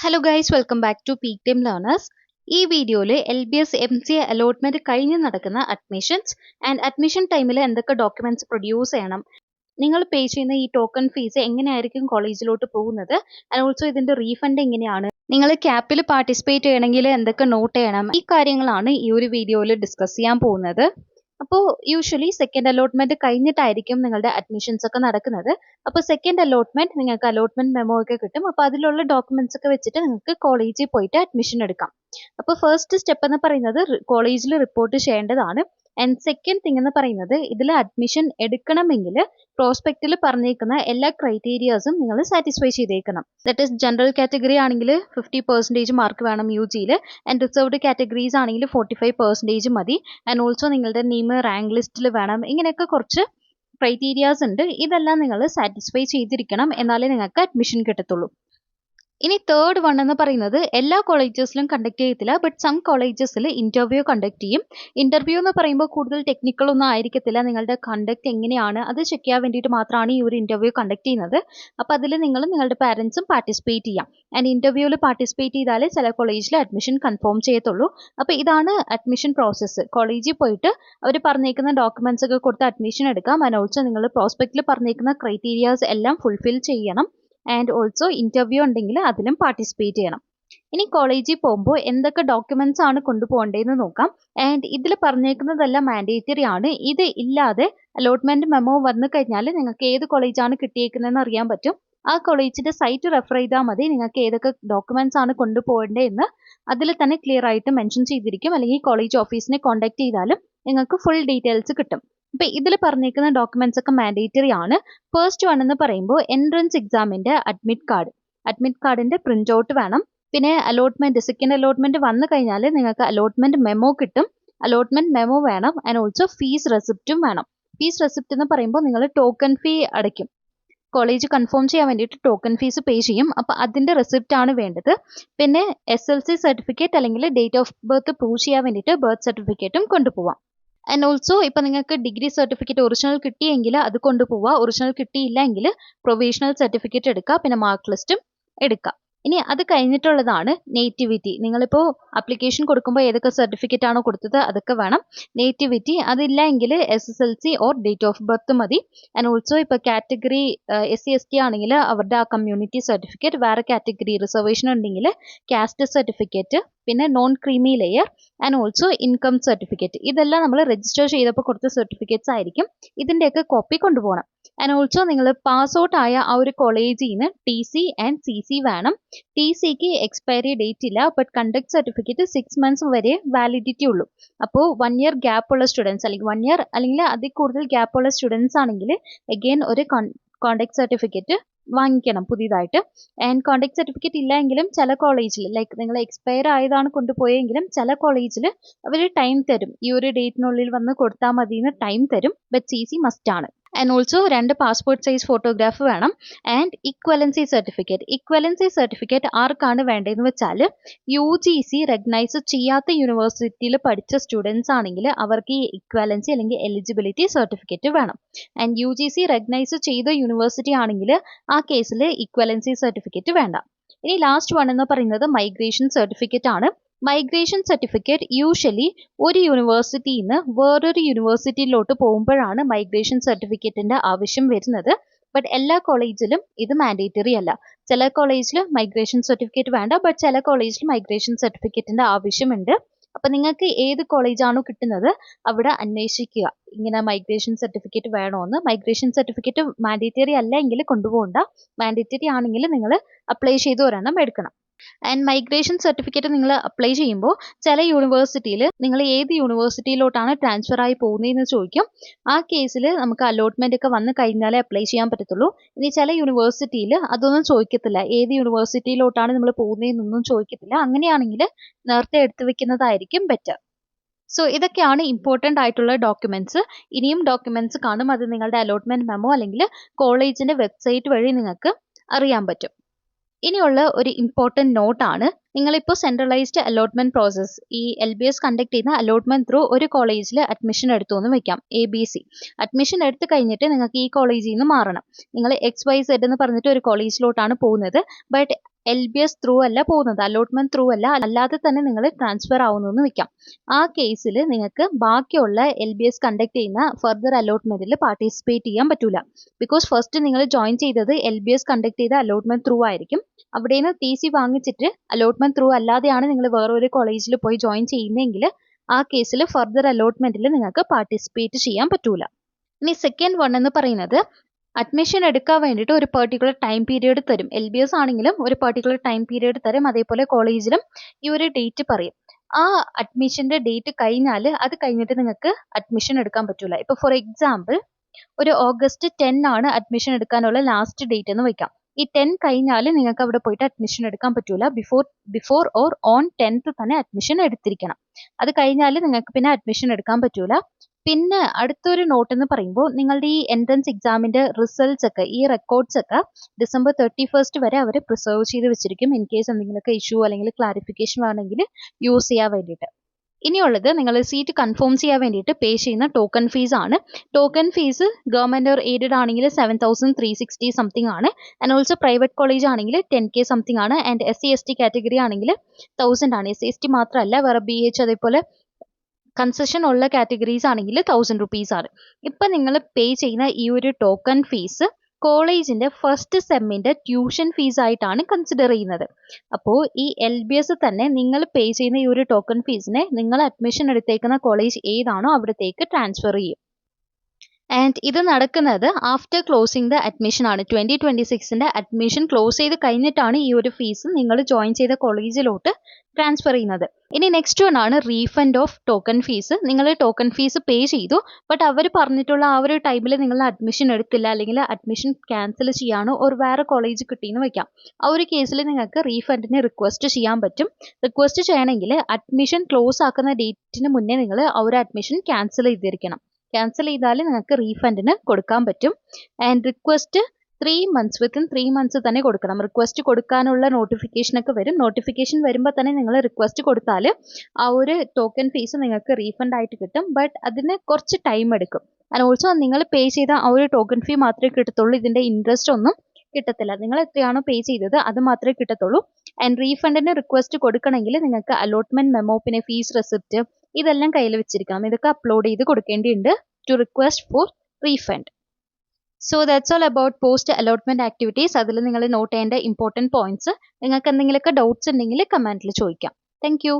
Hello guys, welcome back to peak time learners. ഈ വീഡിയോയിൽ LBS MCA allotment കഴിഞ്ഞ് നടക്കുന്ന അഡ്മിഷൻസ് ആൻഡ് അഡ്മിഷൻ ടൈമിൽ എന്തൊക്കെ ഡോക്യുമെന്റ്സ് പ്രൊഡ്യൂസ് ചെയ്യണം, നിങ്ങൾ പേ ചെയ്യുന്ന ഈ ടോക്കൺ ഫീസ് എങ്ങനെയായിരിക്കും കോളേജിലോട്ട് പോകുന്നത്, ആൻഡ് ഓൾസോ ഇതിന്റെ റീഫണ്ട് എങ്ങനെയാണ്, നിങ്ങൾ ക്യാപ്പിൽ പാർട്ടിസിപ്പേറ്റ് ചെയ്യണമെങ്കിൽ എന്തൊക്കെ നോട്ട് ചെയ്യണം, ഈ കാര്യങ്ങളാണ് ഈ ഒരു വീഡിയോയിൽ ഡിസ്കസ് ചെയ്യാൻ പോകുന്നത്. അപ്പോൾ യൂഷ്വലി സെക്കൻഡ് അലോട്ട്മെന്റ് കഴിഞ്ഞിട്ടായിരിക്കും നിങ്ങളുടെ അഡ്മിഷൻസ് ഒക്കെ നടക്കുന്നത്. അപ്പോൾ സെക്കൻഡ് അലോട്ട്മെന്റ് നിങ്ങൾക്ക് അലോട്ട്മെന്റ് മെമ്മോ ഒക്കെ കിട്ടും. അപ്പോൾ അതിലുള്ള ഡോക്യുമെന്റ്സ് ഒക്കെ വെച്ചിട്ട് നിങ്ങൾക്ക് കോളേജിൽ പോയിട്ട് അഡ്മിഷൻ എടുക്കാം. അപ്പോൾ ഫസ്റ്റ് സ്റ്റെപ്പ് എന്ന് പറയുന്നത് കോളേജിൽ റിപ്പോർട്ട് ചെയ്യേണ്ടതാണ്. ആൻഡ് സെക്കൻഡ് തിങ് എന്ന് പറയുന്നത്, ഇതിൽ അഡ്മിഷൻ എടുക്കണമെങ്കിൽ പ്രോസ്പെക്റ്റിൽ പറഞ്ഞേക്കുന്ന എല്ലാ ക്രൈറ്റീരിയാസും നിങ്ങൾ സാറ്റിസ്ഫൈ ചെയ്തേക്കണം. ദറ്റ് ഈസ് ജനറൽ കാറ്റഗറി ആണെങ്കിൽ 50% മാർക്ക് വേണം UGയിൽ, ആൻഡ് റിസർവ്ഡ് കാറ്റഗറീസ് ആണെങ്കിൽ 45% മതി. ആൻഡ് ഓൾസോ നിങ്ങളുടെ നെയിം റാങ്ക് ലിസ്റ്റിൽ വേണം. ഇങ്ങനെയൊക്കെ കുറച്ച് ക്രൈറ്റീരിയാസ് ഉണ്ട്. ഇതെല്ലാം നിങ്ങൾ സാറ്റിസ്ഫൈ ചെയ്തിരിക്കണം, എന്നാലേ നിങ്ങൾക്ക് അഡ്മിഷൻ കിട്ടത്തുള്ളൂ. ഇനി തേർഡ് വൺ എന്ന് പറയുന്നത്, എല്ലാ കോളേജസിലും കണ്ടക്ട് ചെയ്യത്തില്ല, ബട്ട് സം കോളേജസിൽ ഇന്റർവ്യൂ കണ്ടക്ട് ചെയ്യും. ഇന്റർവ്യൂ എന്ന് പറയുമ്പോൾ കൂടുതൽ ടെക്നിക്കൽ ഒന്നും ആയിരിക്കത്തില്ല. നിങ്ങളുടെ കണ്ടക്ട് എങ്ങനെയാണ് അത് ചെക്ക് ചെയ്യാൻ വേണ്ടിയിട്ട് മാത്രമാണ് ഈ ഒരു ഇന്റർവ്യൂ കണ്ടക്ട് ചെയ്യുന്നത്. അപ്പോൾ അതിൽ നിങ്ങളുടെ പാരൻസും പാർട്ടിസിപ്പേറ്റ് ചെയ്യാം. ആൻഡ് ഇന്റർവ്യൂവിൽ പാർട്ടിസിപ്പേറ്റ് ചെയ്താലേ ചില കോളേജിൽ അഡ്മിഷൻ കൺഫേം ചെയ്യത്തുള്ളൂ. അപ്പോൾ ഇതാണ് അഡ്മിഷൻ പ്രോസസ്സ്. കോളേജിൽ പോയിട്ട് അവർ പറഞ്ഞേക്കുന്ന ഡോക്യുമെന്റ്സ് ഒക്കെ കൊടുത്ത് അഡ്മിഷൻ എടുക്കാം. ആൻഡ് ഓൾസോ നിങ്ങൾ പ്രോസ്പെക്റ്റിൽ പറഞ്ഞേക്കുന്ന ക്രൈറ്റീരിയാസ് എല്ലാം ഫുൾഫിൽ ചെയ്യണം. ആൻഡ് ഓൾസോ ഇന്റർവ്യൂ ഉണ്ടെങ്കിൽ അതിലും പാർട്ടിസിപ്പേറ്റ് ചെയ്യണം. ഇനി കോളേജിൽ പോകുമ്പോൾ എന്തൊക്കെ ഡോക്യുമെന്റ്സ് ആണ് കൊണ്ടുപോകേണ്ടതെന്ന് നോക്കാം. ആൻഡ് ഇതിൽ പറഞ്ഞേക്കുന്നതെല്ലാം മാൻഡേറ്ററി ആണ്. ഇത് ഇല്ലാതെ അലോട്ട്മെന്റ് മെമ്മോ വന്നു കഴിഞ്ഞാൽ നിങ്ങൾക്ക് ഏത് കോളേജാണ് കിട്ടിയേക്കുന്നതെന്ന് അറിയാൻ പറ്റും. ആ കോളേജിന്റെ സൈറ്റ് റെഫർ ചെയ്താൽ മതി. നിങ്ങൾക്ക് ഏതൊക്കെ ഡോക്യുമെന്റ്സ് ആണ് കൊണ്ടുപോകേണ്ടതെന്ന് അതിൽ തന്നെ ക്ലിയർ ആയിട്ട് മെൻഷൻ ചെയ്തിരിക്കും. അല്ലെങ്കിൽ കോളേജ് ഓഫീസിനെ കോൺടാക്ട് ചെയ്താലും നിങ്ങൾക്ക് ഫുൾ ഡീറ്റെയിൽസ് കിട്ടും. അപ്പൊ ഇതിൽ പറഞ്ഞേക്കുന്ന ഡോക്യുമെന്റ്സ് ഒക്കെ മാൻഡേറ്ററി ആണ്. ഫസ്റ്റ് വൺ എന്ന് പറയുമ്പോൾ എൻട്രൻസ് എക്സാമിന്റെ അഡ്മിറ്റ് കാർഡിന്റെ പ്രിന്റ് ഔട്ട് വേണം. പിന്നെ സെക്കൻഡ് അലോട്ട്മെന്റ് വന്നു കഴിഞ്ഞാൽ നിങ്ങൾക്ക് അലോട്ട്മെന്റ് മെമ്മോ കിട്ടും. അലോട്ട്മെന്റ് മെമ്മോ വേണം. ആൻഡ് ഓൾസോ ഫീസ് റെസിപ്റ്റും വേണം. ഫീസ് റെസിപ്റ്റ് എന്ന് പറയുമ്പോൾ നിങ്ങൾ ടോക്കൺ ഫീ അടയ്ക്കും. കോളേജ് കൺഫേം ചെയ്യാൻ വേണ്ടിയിട്ട് ടോക്കൺ ഫീസ് പേ ചെയ്യും. അപ്പോൾ അതിന്റെ റെസിപ്റ്റ് ആണ് വേണ്ടത്. പിന്നെ SLC സർട്ടിഫിക്കറ്റ് അല്ലെങ്കിൽ ഡേറ്റ് ഓഫ് ബർത്ത് പ്രൂവ് ചെയ്യാൻ വേണ്ടിയിട്ട് ബർത്ത് സർട്ടിഫിക്കറ്റും കൊണ്ടുപോവാം. ആൻഡ് ഓൾസോ ഇപ്പം നിങ്ങൾക്ക് ഡിഗ്രി സർട്ടിഫിക്കറ്റ് ഒറിജിനൽ കിട്ടിയെങ്കിൽ അത് കൊണ്ടുപോവുക. ഒറിജിനൽ കിട്ടിയില്ല എങ്കിൽ പ്രൊവിഷണൽ സർട്ടിഫിക്കറ്റ് എടുക്കുക. പിന്നെ മാർക്ക് ലിസ്റ്റും എടുക്കുക. ഇനി അത് കഴിഞ്ഞിട്ടുള്ളതാണ് നേറ്റിവിറ്റി. നിങ്ങളിപ്പോൾ അപ്ലിക്കേഷൻ കൊടുക്കുമ്പോൾ ഏതൊക്കെ സർട്ടിഫിക്കറ്റ് ആണോ കൊടുത്തത് അതൊക്കെ വേണം. നേറ്റിവിറ്റി അതില്ല എങ്കിൽ SSLC or date of birth മതി. ആൻഡ് ഓൾസോ ഇപ്പോൾ കാറ്റഗറി SC/ST ആണെങ്കിൽ അവരുടെ ആ കമ്മ്യൂണിറ്റി സർട്ടിഫിക്കറ്റ്, വേറെ കാറ്റഗറി റിസർവേഷൻ ഉണ്ടെങ്കിൽ കാസ്റ്റ് സർട്ടിഫിക്കറ്റ്, പിന്നെ non creamy layer, and also income certificate. ഇതെല്ലാം നമ്മൾ രജിസ്റ്റർ ചെയ്തപ്പോൾ കൊടുത്ത സർട്ടിഫിക്കറ്റ്സ് ആയിരിക്കും. ഇതിൻ്റെയൊക്കെ കോപ്പി കൊണ്ടുപോകണം. ആൻഡ് ഓൾസോ നിങ്ങൾ പാസ് ഔട്ട് ആയ ആ ഒരു കോളേജിൽ നിന്ന് TC ആൻഡ് CC വേണം. TCക്ക് എക്സ്പയറി ഡേറ്റ് ഇല്ല, ബട്ട് കണ്ടക്ട് സർട്ടിഫിക്കറ്റ് 6 months വരെ വാലിഡിറ്റി ഉള്ളൂ. അപ്പോൾ 1 year ഗ്യാപ്പ് ഉള്ള സ്റ്റുഡൻസ്, അല്ലെങ്കിൽ 1 year അല്ലെങ്കിൽ അതിൽ കൂടുതൽ ഗ്യാപ്പ് ഉള്ള സ്റ്റുഡൻസ് ആണെങ്കിൽ അഗെയിൻ ഒരു കോണ്ടാക്ട് സർട്ടിഫിക്കറ്റ് വാങ്ങിക്കണം പുതിയതായിട്ട്. ആൻഡ് കോണ്ടാക്ട് സർട്ടിഫിക്കറ്റ് ഇല്ല എങ്കിലും ചില കോളേജിൽ, ലൈക്ക് നിങ്ങൾ എക്സ്പയർ ആയതാണ് കൊണ്ടുപോയെങ്കിലും ചില കോളേജിൽ അവർ ടൈം തരും. ഈ ഒരു ഡേറ്റിനുള്ളിൽ വന്ന് കൊടുത്താൽ മതി എന്ന് ടൈം തരും. ബട്ട് CC മസ്റ്റ് ആണ്. And also 2 passport size photograph വേണം. ആൻഡ് ഇക്വലൻസി സർട്ടിഫിക്കറ്റ് ആർക്കാണ് വേണ്ടതെന്ന് വെച്ചാൽ UGC റെക്കഗ്നൈസ് ചെയ്യാത്ത യൂണിവേഴ്സിറ്റിയിൽ പഠിച്ച സ്റ്റുഡൻസ് ആണെങ്കിൽ അവർക്ക് ഈ ഇക്വലൻസി അല്ലെങ്കിൽ എലിജിബിലിറ്റി സർട്ടിഫിക്കറ്റ് വേണം. ആൻഡ് UGC റെക്കഗ്നൈസ് ചെയ്ത യൂണിവേഴ്സിറ്റി ആണെങ്കിൽ ആ കേസിൽ ഇക്വലൻസി സർട്ടിഫിക്കറ്റ് വേണ്ട. ഇനി ലാസ്റ്റ് വൺ എന്ന് പറയുന്നത് മൈഗ്രേഷൻ സർട്ടിഫിക്കറ്റ് ആണ്. മൈഗ്രേഷൻ സർട്ടിഫിക്കറ്റ് യൂഷ്വലി ഒരു യൂണിവേഴ്സിറ്റിയിൽ നിന്ന് വേറൊരു യൂണിവേഴ്സിറ്റിയിലോട്ട് പോകുമ്പോഴാണ് മൈഗ്രേഷൻ സർട്ടിഫിക്കറ്റിന്റെ ആവശ്യം വരുന്നത്. ബട്ട് എല്ലാ കോളേജിലും ഇത് മാൻഡേറ്ററി അല്ല. ചില കോളേജിൽ മൈഗ്രേഷൻ സർട്ടിഫിക്കറ്റ് വേണ്ട, ബട്ട് ചില കോളേജിൽ മൈഗ്രേഷൻ സർട്ടിഫിക്കറ്റിന്റെ ആവശ്യമുണ്ട്. അപ്പൊ നിങ്ങൾക്ക് ഏത് കോളേജാണോ കിട്ടുന്നത് അവിടെ അന്വേഷിക്കുക, ഇങ്ങനെ മൈഗ്രേഷൻ സർട്ടിഫിക്കറ്റ് വേണോന്ന്. മൈഗ്രേഷൻ സർട്ടിഫിക്കറ്റ് മാൻഡേറ്ററി അല്ല എങ്കിൽ കൊണ്ടുപോകണ്ട. മാൻഡേറ്ററി ആണെങ്കിൽ നിങ്ങൾ അപ്ലൈ ചെയ്ത് ഒരെണ്ണം എടുക്കണം. ആൻഡ് മൈഗ്രേഷൻ സർട്ടിഫിക്കറ്റ് നിങ്ങൾ അപ്ലൈ ചെയ്യുമ്പോൾ ചില യൂണിവേഴ്സിറ്റിയിൽ നിങ്ങൾ ഏത് യൂണിവേഴ്സിറ്റിയിലോട്ടാണ് ട്രാൻസ്ഫർ ആയി പോകുന്നതെന്ന് ചോദിക്കും. ആ കേസിൽ നമുക്ക് അലോട്ട്മെന്റ് ഒക്കെ വന്നു കഴിഞ്ഞാലേ അപ്ലൈ ചെയ്യാൻ പറ്റത്തുള്ളൂ. ഇനി ചില യൂണിവേഴ്സിറ്റിയിൽ അതൊന്നും ചോദിക്കത്തില്ല. ഏത് യൂണിവേഴ്സിറ്റിയിലോട്ടാണ് നമ്മൾ പോകുന്നതെന്നൊന്നും ചോദിക്കത്തില്ല. അങ്ങനെയാണെങ്കിൽ നേരത്തെ എടുത്തു വെക്കുന്നതായിരിക്കും ബെറ്റർ. സോ ഇതൊക്കെയാണ് ഇമ്പോർട്ടൻ്റ് ആയിട്ടുള്ള ഡോക്യുമെന്റ്സ്. ഇനിയും ഡോക്യുമെന്റ്സ് കാണും. അത് നിങ്ങളുടെ അലോട്ട്മെന്റ് മെമ്മോ അല്ലെങ്കിൽ കോളേജിന്റെ വെബ്സൈറ്റ് വഴി നിങ്ങൾക്ക് അറിയാൻ പറ്റും. ഇനിയുള്ള ഒരു ഇമ്പോർട്ടൻറ്റ് നോട്ടാണ്, നിങ്ങളിപ്പോൾ സെൻട്രലൈസ്ഡ് അലോട്ട്മെന്റ് പ്രോസസ്സ്, ഈ LBS കണ്ടക്ട് ചെയ്യുന്ന അലോട്ട്മെന്റ് ത്രൂ ഒരു കോളേജിൽ അഡ്മിഷൻ എടുത്തു എന്ന് വെക്കാം, ABC. അഡ്മിഷൻ എടുത്തു കഴിഞ്ഞിട്ട് നിങ്ങൾക്ക് ഈ കോളേജിൽ നിന്ന് മാറണം. നിങ്ങൾ XYZ എന്ന് പറഞ്ഞിട്ട് ഒരു കോളേജിലോട്ടാണ് പോകുന്നത്. ബട്ട് LBS ത്രൂ അല്ല പോകുന്നത്, അലോട്ട്മെന്റ് ത്രൂ അല്ല, അല്ലാതെ തന്നെ നിങ്ങൾ ട്രാൻസ്ഫർ ആവുന്നു വെക്കാം. ആ കേസിൽ നിങ്ങൾക്ക് ബാക്കിയുള്ള LBS കണ്ടക്ട് ചെയ്യുന്ന ഫർദർ അലോട്ട്മെന്റിൽ പാർട്ടിസിപ്പേറ്റ് ചെയ്യാൻ പറ്റൂല. ബിക്കോസ് ഫസ്റ്റ് നിങ്ങൾ ജോയിൻ ചെയ്തത് LBS കണ്ടക്ട് ചെയ്ത അലോട്ട്മെന്റ് ത്രൂ ആയിരിക്കും. അവിടെ നിന്ന് TC വാങ്ങിച്ചിട്ട് അലോട്ട്മെന്റ് ത്രൂ അല്ലാതെയാണ് നിങ്ങൾ വേറൊരു കോളേജിൽ പോയി ജോയിൻ ചെയ്യുന്നതെങ്കിൽ ആ കേസിൽ ഫർദർ അലോട്ട്മെന്റിൽ നിങ്ങൾക്ക് പാർട്ടിസിപ്പേറ്റ് ചെയ്യാൻ പറ്റൂല. ഇനി സെക്കൻഡ് വൺ എന്ന് പറയുന്നത് അഡ്മിഷൻ എടുക്കാൻ വേണ്ടിയിട്ട് ഒരു പെർട്ടിക്കുലർ ടൈം പീരീഡ് തരും. LBS ആണെങ്കിലും ഒരു പെർട്ടിക്കുലർ ടൈം പീരീഡ് തരും. അതേപോലെ കോളേജിലും ഈ ഒരു ഡേറ്റ് പറയും. ആ അഡ്മിഷന്റെ ഡേറ്റ് കഴിഞ്ഞാൽ അത് കഴിഞ്ഞിട്ട് നിങ്ങൾക്ക് അഡ്മിഷൻ എടുക്കാൻ പറ്റൂല. ഇപ്പോൾ ഫോർ എക്സാമ്പിൾ ഒരു August 10 ആണ് അഡ്മിഷൻ എടുക്കാനുള്ള ലാസ്റ്റ് ഡേറ്റ് എന്ന് വെക്കാം. ഈ 10 കഴിഞ്ഞാൽ നിങ്ങൾക്ക് അവിടെ പോയിട്ട് അഡ്മിഷൻ എടുക്കാൻ പറ്റൂല. ബിഫോർ ഓർ ഓൺ 10th തന്നെ അഡ്മിഷൻ എടുത്തിരിക്കണം. അത് കഴിഞ്ഞാൽ നിങ്ങൾക്ക് പിന്നെ അഡ്മിഷൻ എടുക്കാൻ പറ്റൂല. പിന്നെ അടുത്തൊരു നോട്ട് എന്ന് പറയുമ്പോൾ നിങ്ങളുടെ ഈ എൻട്രൻസ് എക്സാമിന്റെ റിസൾട്ട്സ് ഒക്കെ, ഈ റെക്കോർഡ്സ് ഒക്കെ December 31st വരെ അവർ പ്രിസർവ് ചെയ്ത് വെച്ചിരിക്കും. ഇൻ കേസ് എന്തെങ്കിലുമൊക്കെ ഇഷ്യൂ അല്ലെങ്കിൽ ക്ലാരിഫിക്കേഷൻ വേണമെങ്കിൽ യൂസ് ചെയ്യാൻ വേണ്ടിയിട്ട്. ഇനിയുള്ളത് നിങ്ങൾ സീറ്റ് കൺഫേം ചെയ്യാൻ വേണ്ടിയിട്ട് പേ ചെയ്യുന്ന ടോക്കൺ ഫീസ് ആണ്. Token fees government or aided ആണെങ്കിൽ 7,360 സംതിങ് ആണ്. ആൻഡ് ഓൾസോ പ്രൈവറ്റ് കോളേജ് ആണെങ്കിൽ 10K സംതിങ് ആണ്. ആൻഡ് SC/ST കാറ്റഗറി ആണെങ്കിൽ 1000 ആണ്. SC/ST മാത്രമല്ല, വേറെ BH അതേപോലെ കൺസെഷൻ ഉള്ള കാറ്റഗറീസ് ആണെങ്കിൽ 1000 rupees ആണ്. ഇപ്പം നിങ്ങൾ പേ ചെയ്യുന്ന ഈ ഒരു ടോക്കൺ ഫീസ് കോളേജിന്റെ ഫസ്റ്റ് സെമ്മിന്റെ ട്യൂഷൻ ഫീസ് ആയിട്ടാണ് കൺസിഡർ ചെയ്യുന്നത്. അപ്പോൾ ഈ LBS തന്നെ നിങ്ങൾ പേ ചെയ്യുന്ന ഈ ഒരു ടോക്കൺ ഫീസിനെ നിങ്ങൾ അഡ്മിഷൻ എടുത്തേക്കുന്ന കോളേജ് ഏതാണോ അവിടത്തേക്ക് ട്രാൻസ്ഫർ ചെയ്യും. ആൻഡ് ഇത് നടക്കുന്നത് ആഫ്റ്റർ ക്ലോസിംഗ് ദ അഡ്മിഷൻ ആണ്. 2026ന്റെ അഡ്മിഷൻ ക്ലോസ് ചെയ്ത് കഴിഞ്ഞിട്ടാണ് ഈ ഒരു ഫീസ് നിങ്ങൾ ജോയിൻ ചെയ്ത കോളേജിലോട്ട് ട്രാൻസ്ഫർ ചെയ്യുന്നത്. ഇനി നെക്സ്റ്റ് വൺ ആണ് റീഫണ്ട് ഓഫ് ടോക്കൺ ഫീസ്. നിങ്ങൾ ടോക്കൺ ഫീസ് പേ ചെയ്തു, ബട്ട് അവർ പറഞ്ഞിട്ടുള്ള ആ ഒരു ടൈമിൽ നിങ്ങൾ അഡ്മിഷൻ എടുത്തില്ല, അല്ലെങ്കിൽ അഡ്മിഷൻ ക്യാൻസൽ ചെയ്യാനോ ഒരു വേറെ കോളേജ് കിട്ടിയെന്ന് വെക്കാം. ആ ഒരു കേസിൽ നിങ്ങൾക്ക് റീഫണ്ടിന് റിക്വസ്റ്റ് ചെയ്യാൻ പറ്റും. റിക്വസ്റ്റ് ചെയ്യണമെങ്കിൽ അഡ്മിഷൻ ക്ലോസ് ആക്കുന്ന ഡേറ്റിന് മുന്നേ നിങ്ങൾ ആ ഒരു അഡ്മിഷൻ ക്യാൻസൽ ചെയ്തിരിക്കണം. ക്യാൻസൽ ചെയ്താൽ നിങ്ങൾക്ക് റീഫണ്ടിന് കൊടുക്കാൻ പറ്റും. And request 3 months within 3 months തന്നെ കൊടുക്കണം. റിക്വസ്റ്റ് കൊടുക്കാനുള്ള നോട്ടിഫിക്കേഷനൊക്കെ വരും. നോട്ടിഫിക്കേഷൻ വരുമ്പോൾ തന്നെ നിങ്ങൾ റിക്വസ്റ്റ് കൊടുത്താൽ ആ ഒരു ടോക്കൺ ഫീസ് നിങ്ങൾക്ക് റീഫണ്ട് ആയിട്ട് കിട്ടും. ബട്ട് അതിന് കുറച്ച് ടൈം എടുക്കും. ആൻഡ് ഓൾസോ നിങ്ങൾ പേ ചെയ്ത ആ ഒരു ടോക്കൺ ഫീ മാത്രമേ കിട്ടത്തുള്ളൂ. ഇതിൻ്റെ ഇൻട്രസ്റ്റ് ഒന്നും കിട്ടത്തില്ല. നിങ്ങൾ എത്രയാണോ പേ ചെയ്തത് അത് മാത്രമേ കിട്ടത്തുള്ളൂ. ആൻഡ് റീഫണ്ടിന് റിക്വസ്റ്റ് കൊടുക്കണമെങ്കിൽ നിങ്ങൾക്ക് അലോട്ട്മെന്റ് മെമ്മോ, പിന്നെ ഫീസ് റെസിപ്റ്റ് ഇതെല്ലാം കയ്യിൽ വെച്ചിരിക്കണം. ഇതൊക്കെ അപ്ലോഡ് ചെയ്ത് കൊടുക്കേണ്ടിയുണ്ട് to request for refund. So that's all about post allotment activities. അതിൽ നിങ്ങൾ നോട്ട് ചെയ്യേണ്ട ഇമ്പോർട്ടൻറ്റ് പോയിന്റ്സ്. നിങ്ങൾക്ക് എന്തെങ്കിലുമൊക്കെ ഡൗട്ട്സ് ഉണ്ടെങ്കിൽ കമൻറ്റിൽ ചോദിക്കാം. Thank you.